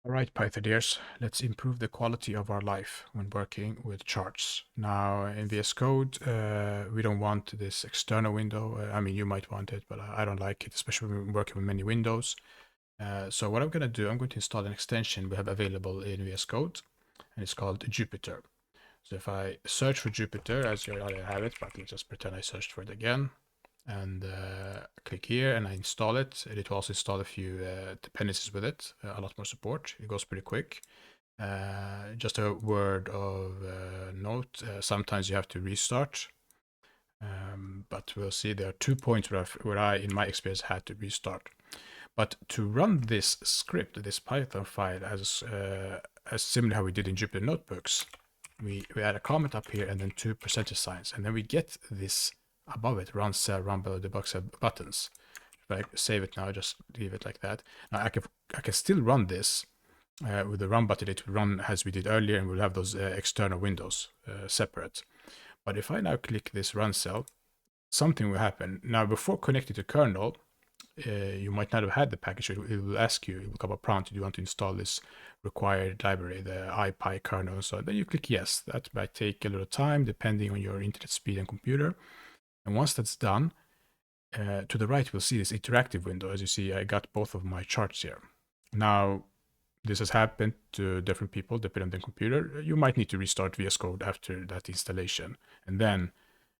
All right, Pythoneers, let's improve the quality of our life when working with charts. Now, in VS Code, we don't want this external window. I mean, you might want it, but I don't like it, especially when we're working with many windows. So what I'm going to do, I'm going to install an extension we have available in VS Code, and it's called Jupyter. So if I search for Jupyter, as you already have it, but let's just pretend I searched for it again, and click here and I install it. It will also install a few dependencies with it, a lot more support. It goes pretty quick. Just a word of note, sometimes you have to restart, but we'll see there are 2 points where I, in my experience, had to restart. But to run this script, this Python file, as similar how we did in Jupyter Notebooks, we add a comment up here and then 2 percentage signs, and then we get this above it, run cell, run below the box buttons. If I save it now, just leave it like that. Now I can still run this with the run button. It will run as we did earlier, and we'll have those external windows separate. But if I now click this run cell, something will happen. Now, before connecting to kernel, you might not have had the package. It will ask you, it will come up prompt, do you want to install this required library, the IPy kernel? So then you click yes. That might take a little time depending on your internet speed and computer. And once that's done, to the right, we'll see this interactive window. As you see, I got both of my charts here. Now, this has happened to different people depending on their computer. You might need to restart VS Code after that installation. And then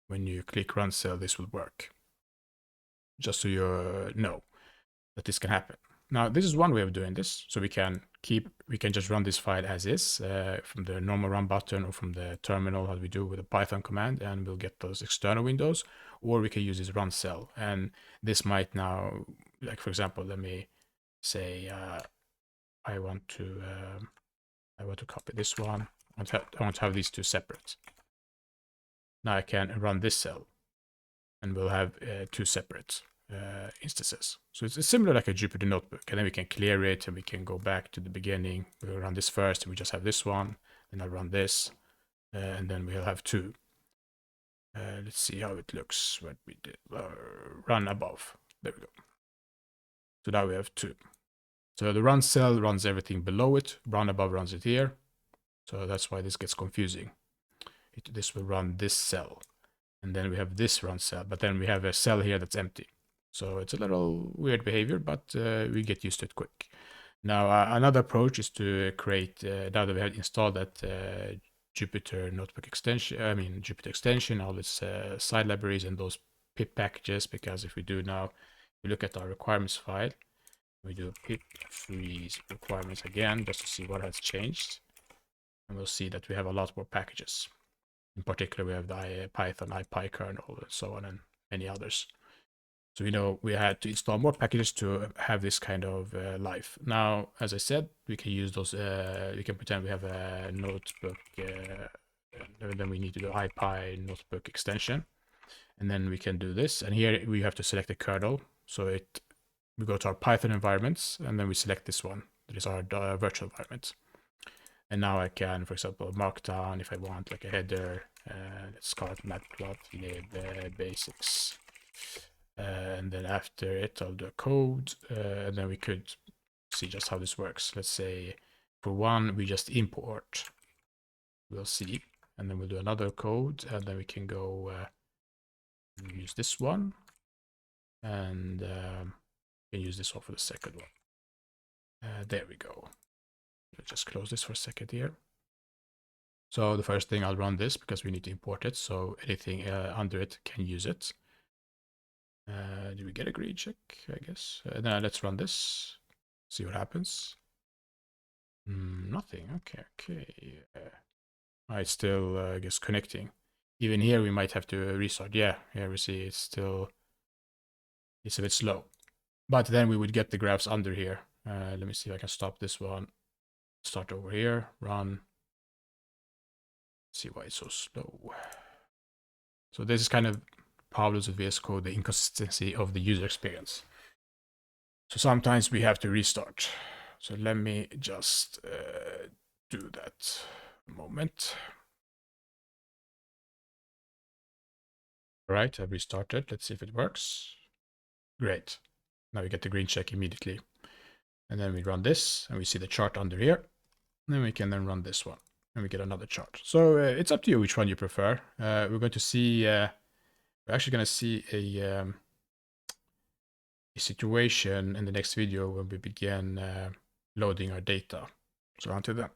when you click run cell, this will work. Just so you know that this can happen. Now, this is one way of doing this. So we can just run this file as is from the normal run button or from the terminal, as we do with a Python command, and we'll get those external windows. Or we can use this run cell. And this might now, like for example, let me say I want to copy this one. I want to have these two separate. Now I can run this cell, and we'll have 2 separate instances. So it's similar like a Jupyter Notebook, and then we can clear it and we can go back to the beginning. We'll run this first, and we just have this one. Then I'll run this, and then we'll have 2. Let's see how it looks when we did run above. There we go. So now we have 2. So the run cell runs everything below it. Run above runs it here. So that's why this gets confusing. This will run this cell. And then we have this run cell. But then we have a cell here that's empty. So it's a little weird behavior, but we get used to it quick. Now, another approach is to create, now that we have installed that Jupyter Notebook extension, Jupyter extension, all its side libraries and those pip packages, because if we do now, we look at our requirements file, we do pip freeze requirements again, just to see what has changed. And we'll see that we have a lot more packages. In particular, we have the Python IPy kernel and so on, and many others. So we know we had to install more packages to have this kind of life. Now, as I said, we can use those, we can pretend we have a notebook, and then we need to do IPy notebook extension. And then we can do this. And here we have to select the kernel. So we go to our Python environments, and then we select this one. That is our virtual environment. And now I can, for example, mark down if I want like a header. Let's call it Matplotlib basics. And then after it, I'll do a code. And then we could see just how this works. Let's say for one, we just import. We'll see. And then we'll do another code. And then we can go use this one. And we can use this one for the second one. There we go. Let's just close this for a second here. So the first thing, I'll run this because we need to import it. So anything under it can use it. Do we get a green check? I guess. Now let's run this. See what happens. Nothing. Okay. It's still, I guess, connecting. Even here, we might have to restart. Yeah, here we see it's a bit slow. But then we would get the graphs under here. Let me see if I can stop this one. Start over here, run. See why it's so slow. So this is kind of problems with VS Code, the inconsistency of the user experience. So sometimes we have to restart. So let me just do that a moment. All right, I've restarted. Let's see if it works. Great. Now we get the green check immediately. And then we run this, and we see the chart under here. And then we can then run this one, and we get another chart. So it's up to you which one you prefer. We're going to see, we're actually going to see a situation in the next video when we begin loading our data. So until then.